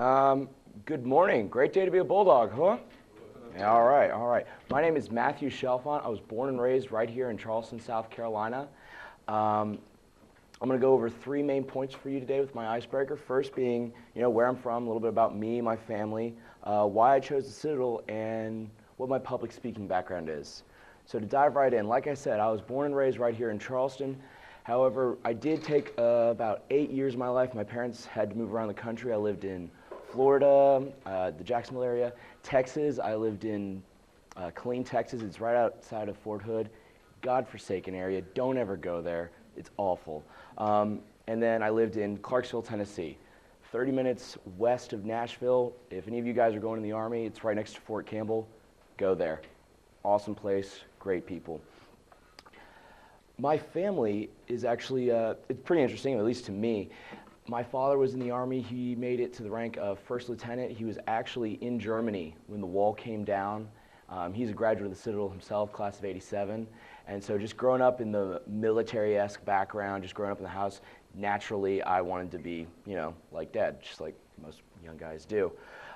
Good morning. Great day to be a Bulldog, huh? Yeah, all right, all right. My name is Matthew Chalfant. I was born and raised right here in Charleston, South Carolina. I'm going to go over three main points for you today with my icebreaker. First being, where I'm from, a little bit about me, my family, why I chose the Citadel, and what my public speaking background is. So to dive right in, like I said, I was born and raised right here in Charleston. However, I did take about 8 years of my life. My parents had to move around the country. I lived in Florida, the Jacksonville area. Texas, I lived in Killeen, Texas. It's right outside of Fort Hood. God-forsaken area. Don't ever go there. It's awful. And then I lived in Clarksville, Tennessee, 30 minutes west of Nashville. If any of you guys are going to the Army, it's right next to Fort Campbell. Go there. Awesome place, great people. My family is actually, it's pretty interesting, at least to me. My father was in the Army. He made it to the rank of first lieutenant. He was actually in Germany when the wall came down. He's a graduate of the Citadel himself, class of '87. And so just growing up in the military-esque background, just growing up in the house, naturally I wanted to be, like Dad, just like most young guys do.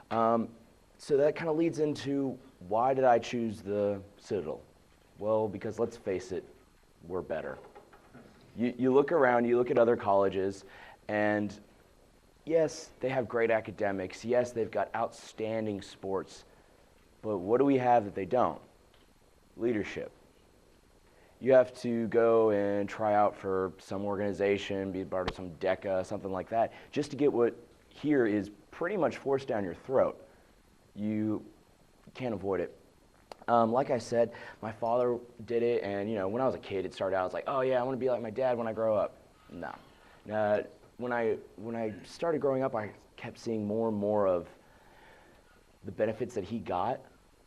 So that kind of leads into, why did I choose the Citadel? Well, because let's face it, we're better. You look around, you look at other colleges, and yes, they have great academics. Yes, they've got outstanding sports. But what do we have that they don't? Leadership. You have to go and try out for some organization, be part of some DECA, something like that, just to get what here is pretty much forced down your throat. You can't avoid it. Like I said, my father did it, and when I was a kid, it started out, I was like, oh yeah, I want to be like my dad when I grow up. No. When I started growing up, I kept seeing more and more of the benefits that he got.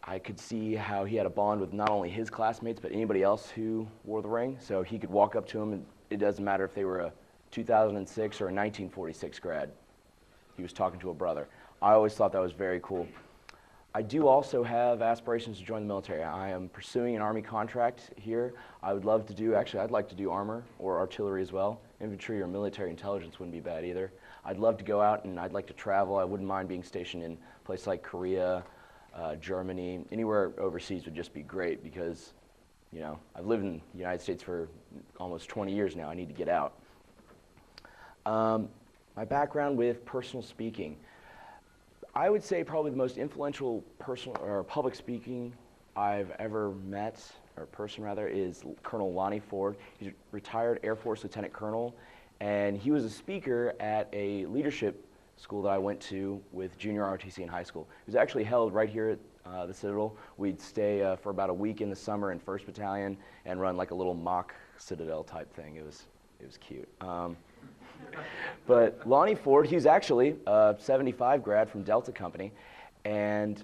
I could see how he had a bond with not only his classmates, but anybody else who wore the ring. So he could walk up to them, and it doesn't matter if they were a 2006 or a 1946 grad. He was talking to a brother. I always thought that was very cool. I do also have aspirations to join the military. I am pursuing an Army contract here. I would love to do, actually I'd like to do armor or artillery as well. Infantry or military intelligence wouldn't be bad either. I'd love to go out and I'd like to travel. I wouldn't mind being stationed in places like Korea, Germany, anywhere overseas would just be great because, I've lived in the United States for almost 20 years now. I need to get out. My background with personal speaking. I would say probably the most influential personal or public speaking I've ever met, or person rather, is Colonel Lonnie Ford. He's a retired Air Force Lieutenant Colonel, and he was a speaker at a leadership school that I went to with junior ROTC in high school. It was actually held right here at the Citadel. We'd stay for about a week in the summer in 1st Battalion and run like a little mock Citadel type thing. It was cute. But Lonnie Ford, he was actually a 75 grad from Delta Company, and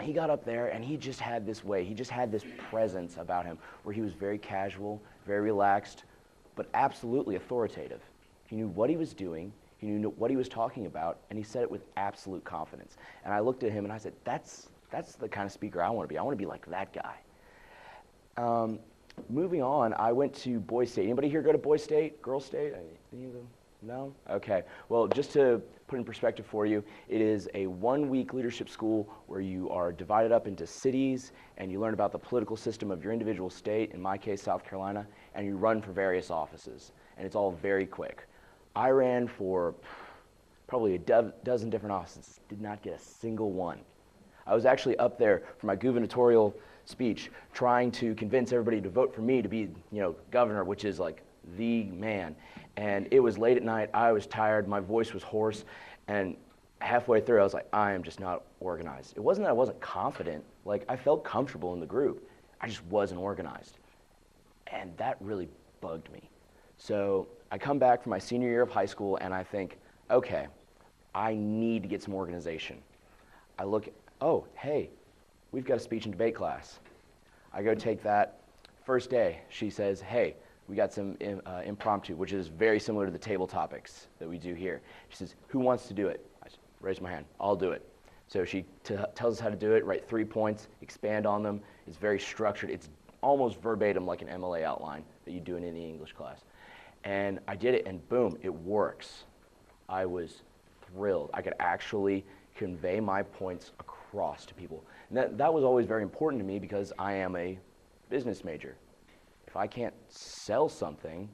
he got up there and he just had this way, he just had this presence about him where he was very casual, very relaxed, but absolutely authoritative. He knew what he was doing, he knew what he was talking about, and he said it with absolute confidence. And I looked at him and I said, that's the kind of speaker I want to be. I want to be like that guy. Moving on, I went to Boys State. Anybody here go to Boys State? Girls State? Any of them? No? Okay. Well, just to put in perspective for you, it is a 1-week leadership school where you are divided up into cities and you learn about the political system of your individual state, in my case, South Carolina, and you run for various offices. And it's all very quick. I ran for probably a dozen different offices, did not get a single one. I was actually up there for my gubernatorial speech trying to convince everybody to vote for me to be, governor, which is like the man. And it was late at night, I was tired, my voice was hoarse, and halfway through I was like, I am just not organized. It wasn't that I wasn't confident, like I felt comfortable in the group, I just wasn't organized. And that really bugged me. So I come back from my senior year of high school and I think, okay, I need to get some organization. I look, oh, hey, we've got a speech and debate class. I go take that. First day, she says, hey, we got some impromptu, which is very similar to the table topics that we do here. She says, who wants to do it? I raise my hand, I'll do it. So she tells us how to do it, write 3 points, expand on them. It's very structured. It's almost verbatim like an MLA outline that you do in any English class. And I did it, and boom, it works. I was thrilled. I could actually convey my points across to people. And that was always very important to me because I am a business major. If I can't sell something,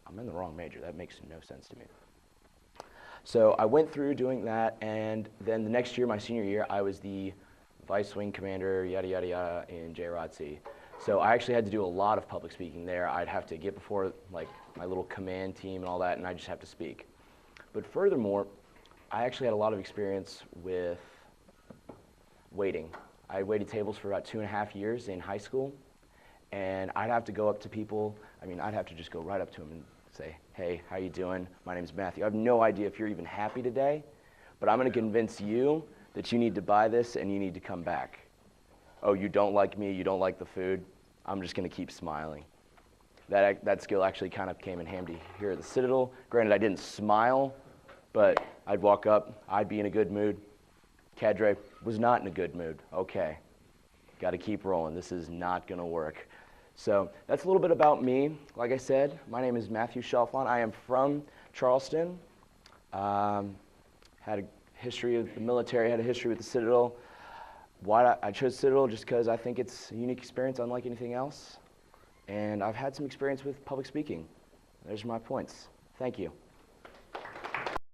I'm in the wrong major. That makes no sense to me. So I went through doing that, and then the next year, my senior year, I was the vice wing commander, yada, yada, yada, in JROTC. So I actually had to do a lot of public speaking there. I'd have to get before like my little command team and all that, and I just have to speak. But furthermore, I actually had a lot of experience with waiting. I waited tables for about 2.5 years in high school, and I'd have to go up to people. I mean, I'd have to just go right up to them and say, hey, how you doing? My name's Matthew. I have no idea if you're even happy today, but I'm going to convince you that you need to buy this and you need to come back. Oh, you don't like me, you don't like the food? I'm just going to keep smiling. That skill actually kind of came in handy here at the Citadel. Granted, I didn't smile, but I'd walk up, I'd be in a good mood. Cadre was not in a good mood. Okay, got to keep rolling. This is not going to work. So that's a little bit about me. Like I said, my name is Matthew Chalfant. I am from Charleston. Had a history of the military, had a history with the Citadel. Why I chose Citadel just because I think it's a unique experience unlike anything else. And I've had some experience with public speaking. There's my points. Thank you.